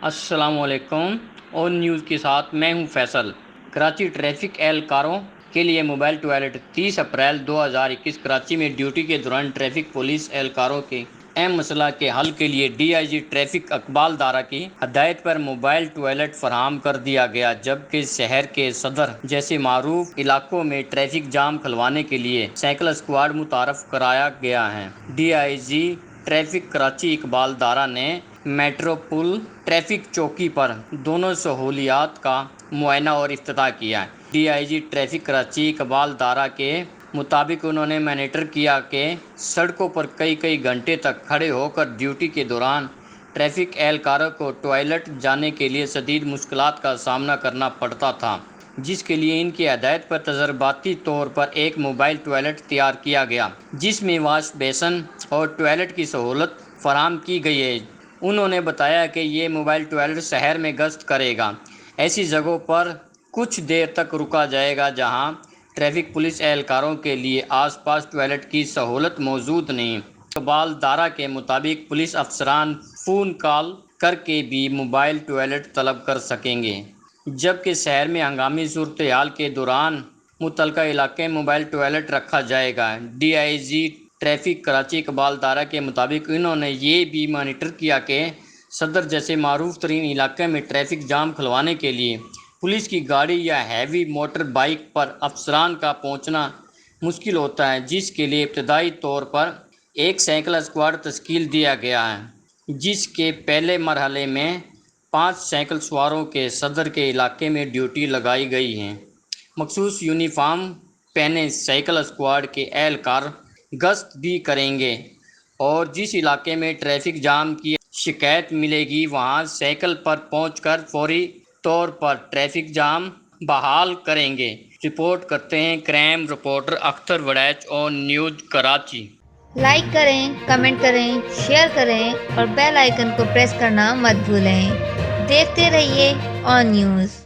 السلام علیکم اور نیوز کے ساتھ میں ہوں فیصل۔ کراچی ٹریفک اہلکاروں کے لیے موبائل ٹوائلٹ 30 اپریل 2021 کراچی میں ڈیوٹی کے دوران ٹریفک پولیس اہلکاروں کے اہم مسئلہ کے حل کے لیے D I G traffic Iqbal Dara کی ہدایت پر موبائل ٹوائلٹ فراہم کر دیا گیا، جبکہ شہر کے صدر جیسے معروف علاقوں میں ٹریفک جام کھلوانے کے لیے سائیکل اسکواڈ متعارف کرایا گیا ہے۔ D I G traffic Karachi Iqbal Dara نے میٹروپول ٹریفک چوکی پر دونوں سہولیات کا معائنہ اور افتتاح کیا۔ D I G traffic Karachi Iqbal Dara کے مطابق انہوں نے مانیٹر کیا کہ سڑکوں پر کئی گھنٹے تک کھڑے ہو کر ڈیوٹی کے دوران ٹریفک اہلکاروں کو ٹوائلٹ جانے کے لیے شدید مشکلات کا سامنا کرنا پڑتا تھا، جس کے لیے ان کی ہدایت پر تجرباتی طور پر ایک موبائل ٹوائلٹ تیار کیا گیا، جس میں واش بیسن اور ٹوائلٹ کی سہولت فراہم کی گئی ہے۔ انہوں نے بتایا کہ یہ موبائل ٹوائلٹ شہر میں گشت کرے گا، ایسی جگہوں پر کچھ دیر تک رکا جائے گا جہاں ٹریفک پولیس اہلکاروں کے لیے آس پاس ٹوائلٹ کی سہولت موجود نہیں۔ اقبال دارا کے مطابق پولیس افسران فون کال کر کے بھی موبائل ٹوائلٹ طلب کر سکیں گے، جبکہ شہر میں ہنگامی صورتحال کے دوران متعلقہ علاقے میں موبائل ٹوائلٹ رکھا جائے گا۔ D I G traffic Karachi Iqbal Dara کے مطابق انہوں نے یہ بھی مانیٹر کیا کہ صدر جیسے معروف ترین علاقے میں ٹریفک جام کھلوانے کے لیے پولیس کی گاڑی یا ہیوی موٹر بائیک پر افسران کا پہنچنا مشکل ہوتا ہے، جس کے لیے ابتدائی طور پر ایک سائیکل اسکواڈ تشکیل دیا گیا ہے، جس کے پہلے مرحلے میں 5 سائیکل سواروں کے صدر کے علاقے میں ڈیوٹی لگائی گئی ہے۔ مخصوص یونیفارم پہنے سائیکل اسکواڈ کے اہلکار گشت بھی کریں گے اور جس علاقے میں ٹریفک جام کی شکایت ملے گی وہاں سائیکل پر پہنچ کر فوری طور پر ٹریفک جام بحال کریں گے۔ رپورٹ کرتے ہیں کرائم رپورٹر اختر وڑیچ اور نیوز کراچی۔ لائک کریں، کمنٹ کریں، شیئر کریں اور بیل آئیکن کو پریس کرنا مت بھولیں۔ دیکھتے رہیے آن نیوز۔